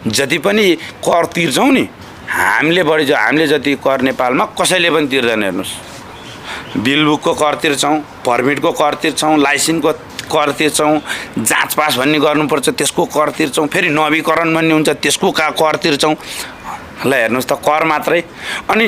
जति पनि कर तिर्छौँ नि हामीले जति कर नेपालमा कसैले पनि तिर्दैन। हेर्नुहोस्, बिलबुकको कर तिर्छौँ, पर्मिटको कर तिर्छौँ, लाइसेन्सको कर तिर्छौँ, जाँच पास भन्ने गर्नुपर्छ त्यसको कर तिर्छौँ, फेरि नवीकरण भन्ने हुन्छ त्यसको कर तिर्छौँ। ल हेर्नुहोस् त, कर मात्रै। अनि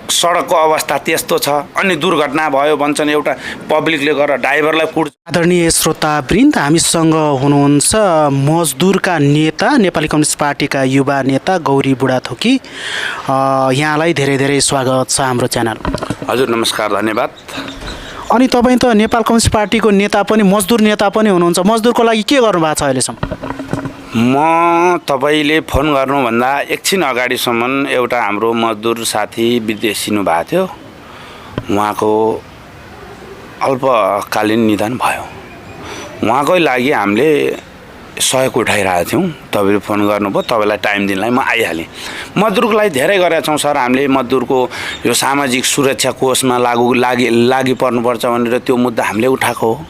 सडकको अवस्था त्यस्तो छ, अनि दुर्घटना भयो भन्छन्, एउटा पब्लिकले गरेर ड्राइभरलाई कुट्छ। आदरणीय श्रोतावृन्द, हामीसँग हुनुहुन्छ मजदुरका नेता, नेपाली कम्युनिस्ट पार्टीका युवा नेता गौरी बुढाथोकी। यहाँलाई धेरै धेरै स्वागत छ हाम्रो च्यानल। हजुर नमस्कार, धन्यवाद। अनि तपाईँ त नेपाल कम्युनिस्ट पार्टीको नेता पनि मजदुर नेता पनि हुनुहुन्छ, मजदुरको लागि के गर्नुभएको छ अहिलेसम्म? म तपाईले फोन गर्नुभन्दा एकछिन अगाडिसम्म एउटा हाम्रो मजदुर साथी विदेशिनु भएको थियो, उहाँको अल्पकालीन निधन भयो। उहाँकै लागि हामीले सहयोग उठाइरहेका थियौँ। तपाईँले फोन गर्नुभयो, तपाईँलाई टाइम दिनलाई म आइहालेँ। मजदुरको लागि धेरै गरेका छौँ सर हामीले। मजदुरको यो सामाजिक सुरक्षा कोषमा लागि पर्नुपर्छ भनेर त्यो मुद्दा हामीले उठाएको हो।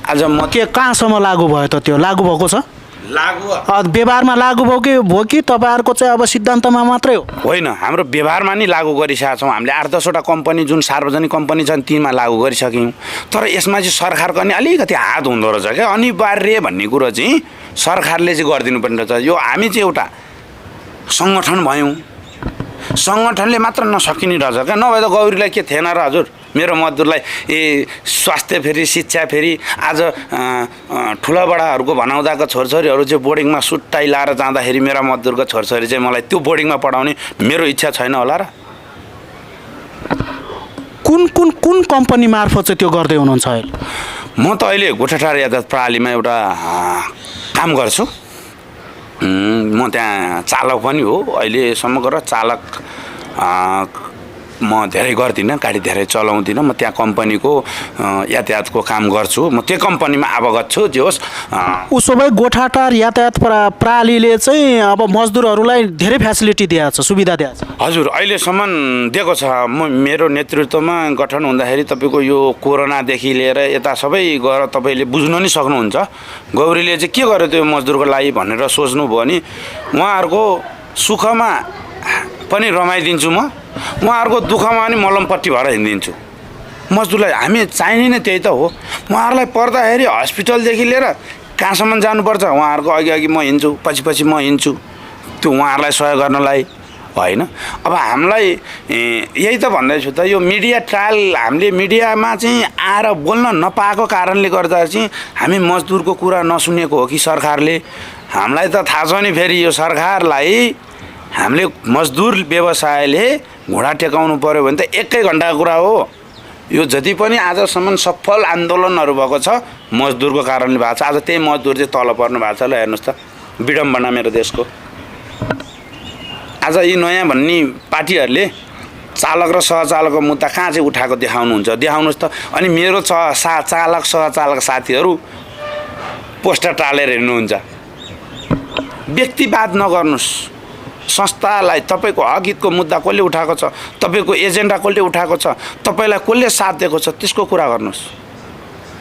आज म के कहाँसम्म लागू भयो त? त्यो लागू भएको छ? व्यवहारमा लागू भयो कि तपाईँहरूको चाहिँ अब सिद्धान्तमा मात्रै हो? होइन, हाम्रो व्यवहारमा नि लागू गरिसकेका छौँ हामीले। 8-10वटा कम्पनी जुन सार्वजनिक कम्पनी छन् तिनमा लागू गरिसक्यौँ। तर यसमा चाहिँ सरकारको नि अलिकति हात हुँदो रहेछ क्या। अनिवार्य भन्ने कुरो चाहिँ सरकारले चाहिँ गरिदिनु पर्ने रहेछ। यो हामी चाहिँ एउटा सङ्गठन भयौँ, सङ्गठनले मात्र नसकिने रहेछ क्या। नभए त गौरीलाई के थिएन र हजुर? मेरो मजदुरलाई स्वास्थ्य फेरि शिक्षा फेरि आज ठुलाबडाहरूको भनाउँदाको छोरछोरीहरू चाहिँ बोर्डिङमा सुट्टाइ लाएर जाँदाखेरि मेरा मजदुरको छोरछोरी चाहिँ मलाई त्यो बोर्डिङमा पढाउने मेरो इच्छा छैन होला र? कुन कम्पनी मार्फत चाहिँ त्यो गर्दै हुनुहुन्छ अहिले? म त अहिले गोठाटार यातायात प्रणालीमा एउटा काम गर्छु। म त्यहाँ चालक पनि हो अहिलेसम्म गरेर। चालक म धेरै गर्दिनँ, गाडी धेरै चलाउँदिनँ। म त्यहाँ कम्पनीको यातायातको काम गर्छु। म त्यो कम्पनीमा अवगत छु। जे होस्, उसो भए गोठाटार यातायात प्रणालीले चाहिँ अब मजदुरहरूलाई धेरै फेसिलिटी दिएको छ, सुविधा दिएको छ? हजुर, अहिलेसम्म दिएको छ। मेरो नेतृत्वमा गठन हुँदाखेरि तपाईँको यो कोरोनादेखि लिएर यता सबै गएर तपाईँले बुझ्नु नि सक्नुहुन्छ। गौरीले चाहिँ के गर्यो त्यो मजदुरको लागि भनेर सोच्नुभयो भने उहाँहरूको सुखमा पनि रमाइदिन्छु म, उहाँहरूको दुःखमा पनि मलमपट्टि भएर हिँडिदिन्छु। मजदुरलाई हामी चाहिने नै त्यही त हो। उहाँहरूलाई पर्दाखेरि हस्पिटलदेखि लिएर कहाँसम्म जानुपर्छ उहाँहरूको अघि म हिँड्छु, पछि म हिँड्छु, त्यो उहाँहरूलाई सहयोग गर्नलाई होइन। अब हामीलाई यही त भन्दैछु त, यो मिडिया ट्रायल हामीले मिडियामा चाहिँ आएर बोल्न नपाएको कारणले गर्दा चाहिँ हामी मजदुरको कुरा नसुनेको हो कि सरकारले? हामीलाई त थाहा छ नि, फेरि यो सरकारलाई हामीले मजदुर व्यवसायले घुँडा टेकाउनु पऱ्यो भने त 1 घन्टाको कुरा हो। यो जति पनि आजसम्म सफल आन्दोलनहरू भएको छ मजदुरको कारणले भएको छ। आज त्यही मजदुर चाहिँ तल पर्नु भएको छ। ल हेर्नुहोस् त, विडम्बना मेरो देशको। आज यी नयाँ भन्ने पार्टीहरूले चालक र सहचालकको मुद्दा कहाँ चाहिँ उठाएको देखाउनुहुन्छ? देखाउनुहोस् त। अनि मेरो चालक सहचालक साथीहरू पोस्टर टालेर हिँड्नुहुन्छ। व्यक्तिवाद नगर्नुहोस्। संस्थालाई तपाईँको हकहितको मुद्दा कसले उठाएको छ, तपाईँको एजेन्डा कसले उठाएको छ, तपाईँलाई कसले साथ दिएको छ, त्यसको कुरा गर्नुहोस्।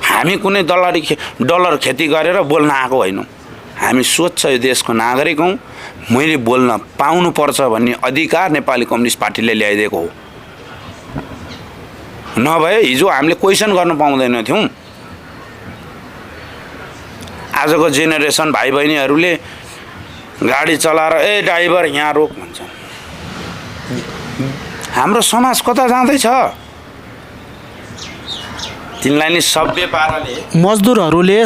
हामी कुनै डलर खेती गरेर बोल्न आएको होइनौँ। हामी स्वच्छ यो देशको नागरिक हौँ। मैले बोल्न पाउनुपर्छ भन्ने अधिकार नेपाली कम्युनिस्ट पार्टीले ल्याइदिएको हो। नभए हिजो हामीले क्वेसन गर्न पाउँदैन थियौँ। आजको जेनेरेसन भाइ बहिनीहरूले गाडी चलाएर ड्राइभर यहाँ रोक भन्छन्। हाम्रो समाज कता जाँदैछ? तिनलाई नि सभ्य पाराले मजदुरहरूले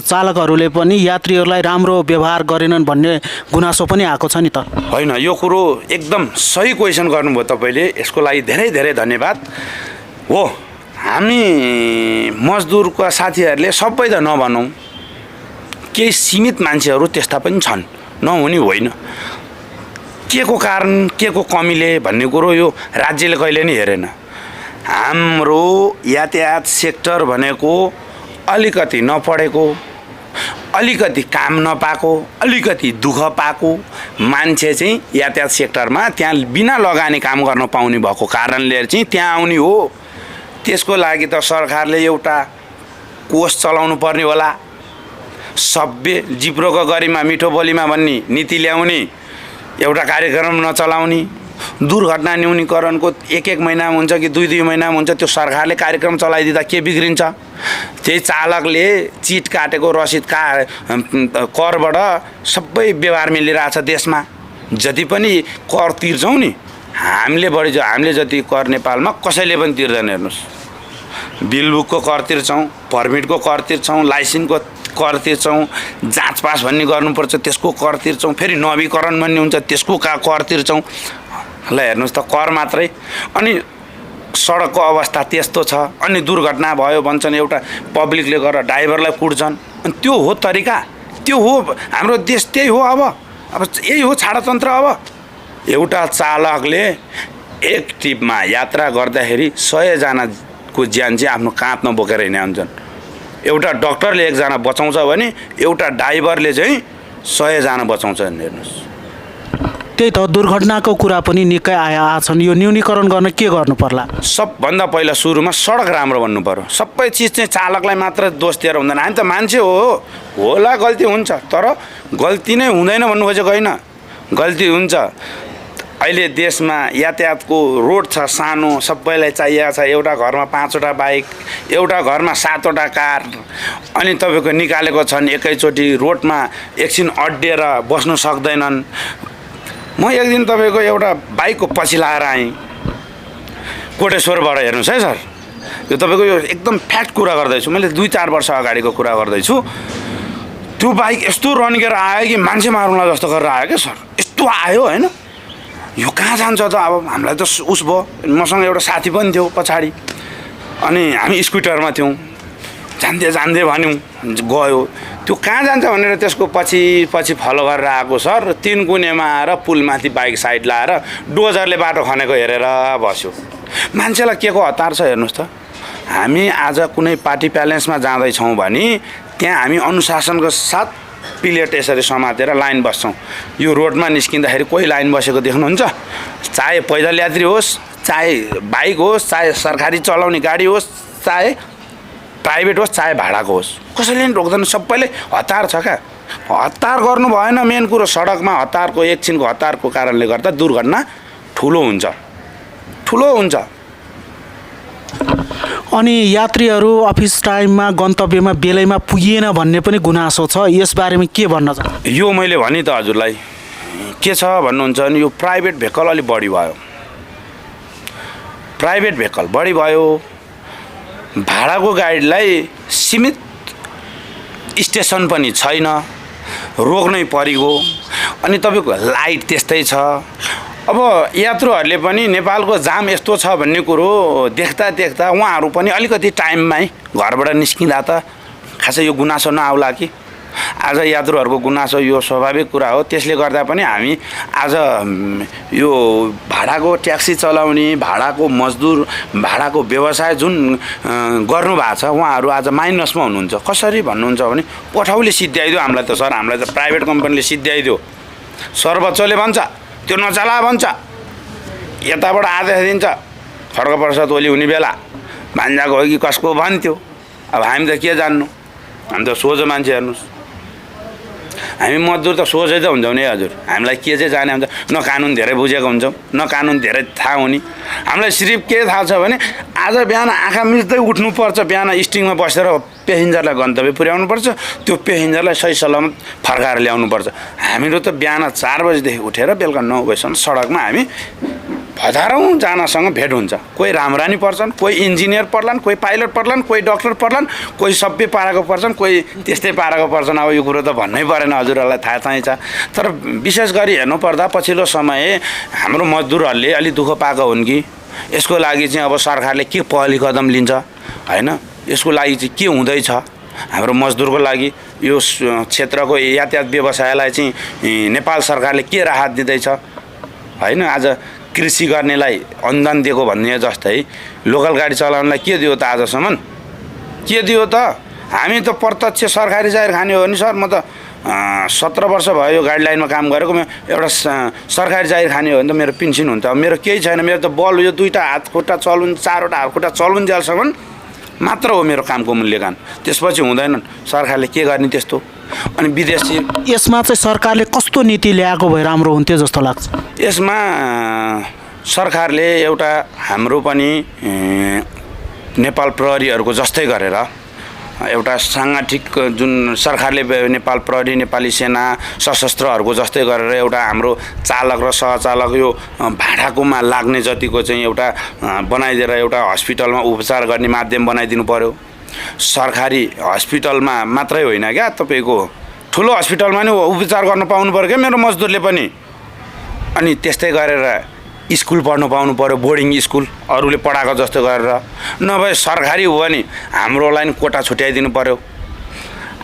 चालकहरूले पनि यात्रीहरूलाई राम्रो व्यवहार गरेनन् भन्ने गुनासो पनि आएको छ नि त? होइन, यो कुरो एकदम सही क्वेसन गर्नुभयो तपाईँले। यसको लागि धेरै धेरै धन्यवाद हो। हामी मजदुरका साथीहरूले सबै त नभनौँ, केही सीमित मान्छेहरू त्यस्ता पनि छन्, नहुने होइन। के को कारण, के को कमीले भन्ने कुरो यो राज्यले कहिले नि हेरेन। हाम्रो यातायात सेक्टर भनेको अलिकति नपढेको, अलिकति काम नपाएको, अलिकति दुःख पाएको मान्छे चाहिँ यातायात सेक्टरमा त्यहाँ बिना लगानी काम गर्न पाउने भएको कारणले चाहिँ त्यहाँ आउने हो। त्यसको लागि त सरकारले एउटा कोष चलाउनु पर्ने होला। सभ्य जिब्रोको गरिमा मिठो बोलीमा भन्ने नीति ल्याउने एउटा कार्यक्रम नचलाउने दुर्घटना न्यूनीकरणको एक महिनामा हुन्छ कि दुई महिनामा हुन्छ त्यो सरकारले कार्यक्रम चलाइदिँदा के बिग्रिन्छ त्यही चालकले चिट काटेको रसिद करबाट सबै व्यवहार मिलिरहेछ देशमा जति पनि कर तिर्छौँ नि हामीले जति कर नेपालमा कसैले पनि तिर्दैन हेर्नुहोस् बिलबुकको कर तिर्छौँ पर्मिटको कर तिर्छौँ लाइसेन्सको कर तिर्छौँ जाँच पास भन्ने गर्नुपर्छ त्यसको कर तिर्छौँ फेरि नवीकरण भन्ने हुन्छ त्यसको कर तिर्छौँ ल हेर्नुहोस् त कर मात्रै अनि सडकको अवस्था त्यस्तो छ अनि दुर्घटना भयो भन्छन् एउटा पब्लिकले गरेर ड्राइभरलाई कुट्छन् अनि त्यो हो तरिका त्यो हो हाम्रो देश त्यही हो अब यही हो छाडतन्त्र अब एउटा चालकले एक ट्रिपमा यात्रा गर्दाखेरि 100 जनाको ज्यान चाहिँ आफ्नो काँधमा बोकेर हिँड्ने हुन्छन् एउटा डक्टरले एकजना बचाउँछ भने एउटा ड्राइभरले चाहिँ 100 जना बचाउँछ हेर्नुहोस् त्यही त दुर्घटनाको कुरा पनि निकै आछन् यो न्यूनीकरण गर्न के गर्नु पर्ला सबभन्दा पहिला सुरुमा सडक राम्रो भन्नु पर्यो सबै चिज चाहिँ चालकलाई मात्र दोष दिएर हुँदैन हामी त मान्छे होला गल्ती हुन्छ तर गल्ती नै हुँदैन भन्नु खोजेको होइन गल्ती हुन्छ अहिले देशमा यातायातको रोड छ सानो सबैलाई चाहिएको छ एउटा घरमा 5वटा बाइक एउटा घरमा 7वटा कार अनि तपाईँको निकालेको छन् एकैचोटि रोडमा एकछिन अड्डिएर बस्नु सक्दैनन् म एक दिन तपाईँको एउटा बाइकको पछि लाएर आएँ कोटेश्वरबाट हेर्नुहोस् है सर यो तपाईँको यो एकदम फ्याक्ट कुरा गर्दैछु मैले 2-4 वर्ष अगाडिको कुरा गर्दैछु त्यो बाइक यस्तो रन्केर आयो कि मान्छे मार्नुलाई जस्तो गरेर आयो क्या सर यस्तो आयो होइन यो कहाँ जान्छ त अब हामीलाई त उस भयो मसँग एउटा साथी पनि थियो पछाडि अनि हामी स्कुटरमा थियौँ जान्दै भन्यौँ गयो त्यो कहाँ जान्छ भनेर त्यसको पछि फलो गरेर आएको सर 3 कुनेमा आएर पुलमाथि बाइक साइड लाएर डोजरले बाटो खनेको हेरेर बस्यो मान्छेलाई के को हतार छ हेर्नुहोस् त हामी आज कुनै पार्टी प्यालेन्समा जाँदैछौँ भने त्यहाँ हामी अनुशासनको साथ प्लेट यसरी समातेर लाइन बस्छौँ यो रोडमा निस्किँदाखेरि कोही लाइन बसेको देख्नुहुन्छ चाहे पैदल यात्री होस् चाहे बाइक होस् चाहे सरकारी चलाउने गाडी होस् चाहे प्राइभेट होस् चाहे भाडाको होस् कसैले पनि रोक्दैन सबैले हतार छ क्या हतार गर्नु भएन मेन कुरो सडकमा हतारको एकछिनको हतारको कारणले गर्दा दुर्घटना ठुलो हुन्छ अनि यात्रीहरू अफिस टाइममा गन्तव्यमा बेलैमा पुगिएन भन्ने पनि गुनासो छ यसबारेमा के भन्न चाहन्छु यो मैले भने त हजुरलाई के छ भन्नुहुन्छ भने यो प्राइभेट भेहिकल अलि बढी भयो भाडाको गाडीलाई सीमित स्टेसन पनि छैन रोक्नै परिगयो अनि तपाईँको लाइट त्यस्तै छ अब यात्रुहरूले पनि नेपालको जाम यस्तो छ भन्ने कुरो देख्दा उहाँहरू पनि अलिकति टाइममै घरबाट निस्किँदा त खासै यो गुनासो नआउला कि आज यात्रुहरूको गुनासो यो स्वाभाविक कुरा हो त्यसले गर्दा पनि हामी आज यो भाडाको ट्याक्सी चलाउने भाडाको मजदुर भाडाको व्यवसाय जुन गर्नु भएको छ उहाँहरू आज माइनसमा हुनुहुन्छ कसरी भन्नुहुन्छ भने पठाउले सिद्ध्याइदियो हामीलाई त सर हामीलाई त प्राइभेट कम्पनीले सिद्ध्याइदियो सर्वोच्चले भन्छ त्यो नचला भन्छ यताबाट आदेश दिन्छ खड्ग प्रसाद ओली हुने बेला भान्जाको हो कि कसको भन्थ्यो अब हामी त के जान्नु हामी त सोझो मान्छे हेर्नुहोस् हामी मजदुर त सोझै त हुन्छौँ नि हजुर हामीलाई के चाहिँ जाने हुन्छ न कानुन धेरै बुझेको हुन्छौँ न कानुन धेरै थाहा हुने हामीलाई सिर्फ के थाहा छ भने आज बिहान आँखा मिच्दै उठ्नुपर्छ बिहान स्टिङमा बसेर पेसेन्जरलाई गन्तव्य पुर्याउनुपर्छ त्यो पेसेन्जरलाई सही सलामत फर्काएर ल्याउनुपर्छ हामीहरू त बिहान 4 बजीदेखि उठेर बेलुका 9 बजीसम्म सडकमा हामी हजारौँ जनासँग भेट हुन्छ कोही राम्रानी पर्छन् कोही इन्जिनियर पर्लान् कोही पाइलट पर्लान् कोही डक्टर पर्लान् कोही सबै पाराको पर्छन् कोही त्यस्तै पाराको पर्छन् अब यो कुरो त भन्नै परेन हजुरहरूलाई थाहा चाहिँ छ तर विशेष गरी हेर्नुपर्दा पछिल्लो समय हाम्रो मजदुरहरूले अलि दुःख पाएको हुन् कि यसको लागि चाहिँ अब सरकारले के पहल कदम लिन्छ हैन यसको लागि चाहिँ के हुँदैछ हाम्रो मजदुरको लागि यो क्षेत्रको यातायात व्यवसायलाई चाहिँ नेपाल सरकारले के राहत दिँदैछ हैन आज कृषि गर्नेलाई अनुदान दिएको भन्ने जस्तै लोकल गाडी चलाउनलाई के दियो त आजसम्म के दियो त हामी त प्रत्यक्ष सरकारी जागिर खाने हो नि सर म त 17 वर्ष भयो यो गाइडलाइनमा काम गरेको म एउटा सरकारी जागिर खाने हो भने त मेरो पेन्सन हुन्छ मेरो केही छैन मेरो त बल यो 2टा हात खुट्टा चलुन 4वटा हात खुट्टा चलुन जेलसम्म मात्र हो मेरो कामको मूल्यगान त्यसपछि हुँदैन सरकारले के गर्ने त्यस्तो अनि विदेशी यसमा चाहिँ सरकारले कस्तो नीति ल्याएको भए राम्रो हुन्थ्यो जस्तो लाग्छ? यसमा सरकारले एउटा हाम्रो पनि नेपाल प्रहरीहरूको जस्तै गरेर एउटा साङ्गठिक जुन सरकारले नेपाल प्रहरी नेपाली सेना सशस्त्रहरूको जस्तै गरेर एउटा हाम्रो चालक र सहचालक यो भाडाकोमा लाग्ने जतिको चाहिँ एउटा बनाइदिएर एउटा हस्पिटलमा उपचार गर्ने माध्यम बनाइदिनु पर्यो। सरकारी हस्पिटलमा मात्रै होइन क्या, तपाईँको ठुलो हस्पिटलमा नि उपचार गर्न पाउनु पर्यो क्या मेरो मजदुरले पनि। अनि त्यस्तै गरेर स्कुल पढ्नु पाउनु पर्यो, बोर्डिङ स्कुल अरूले पढाएको जस्तो गरेर। नभए सरकारी हो भने हाम्रोलाई नि कोटा छुट्याइदिनु पर्यो।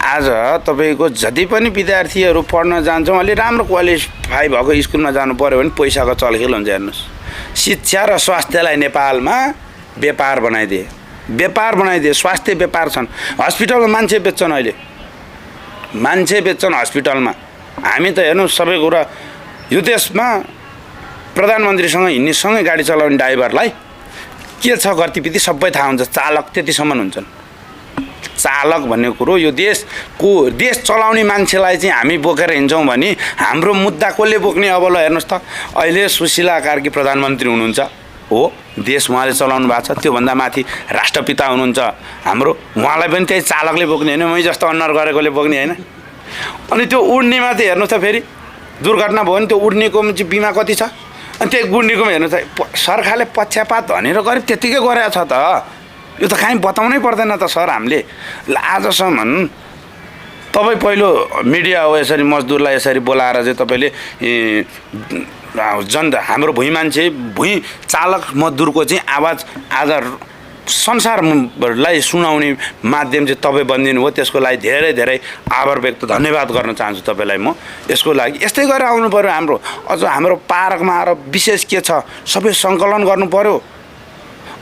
आज तपाईँको जति पनि विद्यार्थीहरू पढ्न जान्छौँ अलि राम्रो क्वालिफाई भएको स्कुलमा जानु पर्यो भने पैसाको चलखेल हुन्छ। हेर्नुहोस्, शिक्षा र स्वास्थ्यलाई नेपालमा व्यापार बनाइदिए, स्वास्थ्य व्यापार छन्। हस्पिटलमा मान्छे बेच्छन्, अहिले मान्छे बेच्छन् हस्पिटलमा। हामी त हेर्नु सबै कुरा यो देशमा प्रधानमन्त्रीसँग हिँड्नेसँगै गाडी चलाउने ड्राइभरलाई के छ गतिविधि सबै थाहा हुन्छ, चालक त्यतिसम्म हुन्छन्। चालक भन्ने कुरो यो देश चलाउने मान्छेलाई चाहिँ हामी बोकेर हिँड्छौँ भने हाम्रो मुद्दा कसले बोक्ने? अब ल हेर्नुहोस् त, अहिले सुशीला कार्की प्रधानमन्त्री हुनुहुन्छ हो, देश उहाँले चलाउनु भएको छ। त्योभन्दा माथि राष्ट्रपिता हुनुहुन्छ हाम्रो, उहाँलाई पनि त्यही चालकले बोक्ने होइन, मै जस्तो अन्नर गरेकोले बोक्ने होइन। अनि त्यो उड्नेमा चाहिँ हेर्नुहोस् त, फेरि दुर्घटना भयो भने त्यो उड्नेको चाहिँ बिमा कति छ? अनि त्यो गुड्नेकोमा हेर्नुहोस् त, सरकारले पक्षपात भनेर गरे त्यत्तिकै गरेको छ त। यो त कहीँ बताउनै पर्दैन त सर। हामीले आजसम्म तपाईँ पहिलो मिडिया हो यसरी मजदुरलाई यसरी बोलाएर चाहिँ तपाईँले हाम्रो भुइँ मान्छे भुइँ चालक मजदुरको चाहिँ आवाज आज संसारलाई सुनाउने माध्यम चाहिँ तपाईँ बनिदिनु हो। त्यसको लागि धेरै धेरै आभार व्यक्त धन्यवाद गर्न चाहन्छु तपाईँलाई म। यसको लागि यस्तै गरेर आउनु पऱ्यो। हाम्रो अझ हाम्रो पार्कमा आएर विशेष के छ सबै सङ्कलन गर्नु पऱ्यो।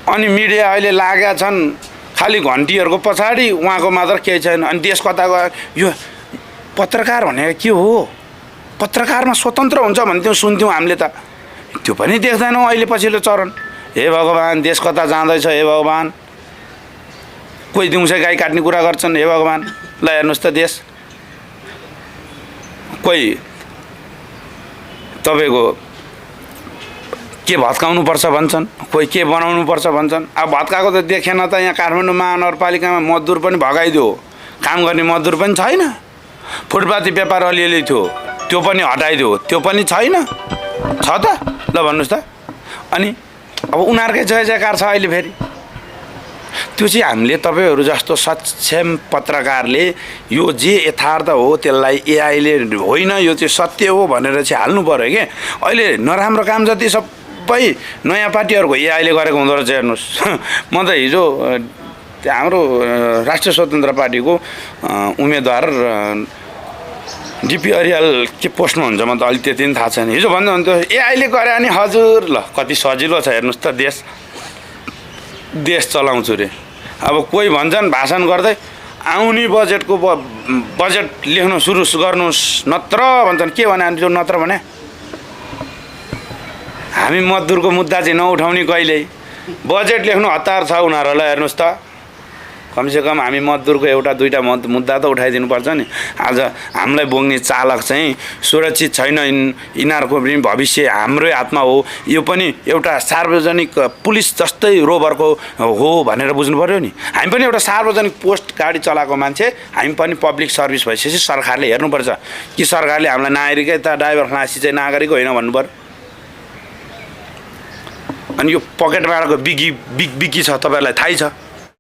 अनि मिडिया अहिले लागेका छन् खालि घन्टीहरूको पछाडि, उहाँको मात्र केही छैन। अनि देश कता गयो? यो पत्रकार भनेको के हो? पत्रकारमा स्वतन्त्र हुन्छ भन्थ्यौँ, सुन्थ्यौँ हामीले त, त्यो पनि देख्दैनौँ अहिले पछिल्लो चरण। हे भगवान्, देश कता जाँदैछ? हे भगवान्, कोही दिउँसै गाई काट्ने कुरा गर्छन्। हे भगवान्, ल हेर्नुहोस् त देश। कोही तपाईँको के भत्काउनुपर्छ भन्छन्, कोही के बनाउनुपर्छ भन्छन्। अब भत्काएको त देखेन त, यहाँ काठमाडौँ महानगरपालिकामा मजदुर पनि भगाइदियो, काम गर्ने मजदुर पनि छैन। फुटपाती व्यापार अलिअलि थियो, त्यो पनि हटाइदियो, त्यो पनि छैन। छ त? ल भन्नुहोस् त। अनि अब उनीहरूकै जय जयकार छ अहिले फेरि। त्यो चाहिँ हामीले तपाईँहरू जस्तो सक्षम पत्रकारले यो जे यथार्थ हो त्यसलाई एआईले होइन यो चाहिँ सत्य हो भनेर चाहिँ हाल्नु पऱ्यो कि। अहिले नराम्रो काम जति सबै नयाँ पार्टीहरूको एआईले गरेको हुँदो रहेछ। हेर्नुहोस्, म त हिजो हाम्रो राष्ट्रिय स्वतन्त्र पार्टीको उम्मेदवार डिपी अरियाल के पोस्टमा हुन्छ म त अहिले त्यति पनि थाहा छैन। हिजो भन्नुहुन्थ्यो एआईले गरे अनि हजुर ल कति सजिलो छ हेर्नुहोस् त, देश चलाउँछु रे। अब कोही भन्छन् भाषण गर्दै आउने बजेटको बजेट लेख्नु सुरु गर्नुहोस् नत्र भन्छन्। के भने त्यो नत्र भने हामी मजदुरको मुद्दा चाहिँ नउठाउने कहिल्यै। बजेट लेख्नु हतार छ उनीहरूलाई। हेर्नुहोस् त, कमसेकम हामी मजदुरको एउटा दुईवटा मुद्दा त उठाइदिनुपर्छ नि। आज हामीलाई बोक्ने चालक चाहिँ सुरक्षित छैन, यिनीहरूको पनि भविष्य हाम्रै हातमा हो। यो पनि एउटा सार्वजनिक पुलिस जस्तै रोबरको हो भनेर बुझ्नु पऱ्यो नि। हामी पनि एउटा सार्वजनिक पोस्ट गाडी चलाएको मान्छे, हामी पनि पब्लिक सर्भिस भइसकेपछि सरकारले हेर्नुपर्छ कि सरकारले हामीलाई नागरिकै त ड्राइभर खलासी चाहिँ नागरिक होइन भन्नु पऱ्यो। अनि यो पकेटमारको बिगी छ, तपाईँहरूलाई थाहै छ।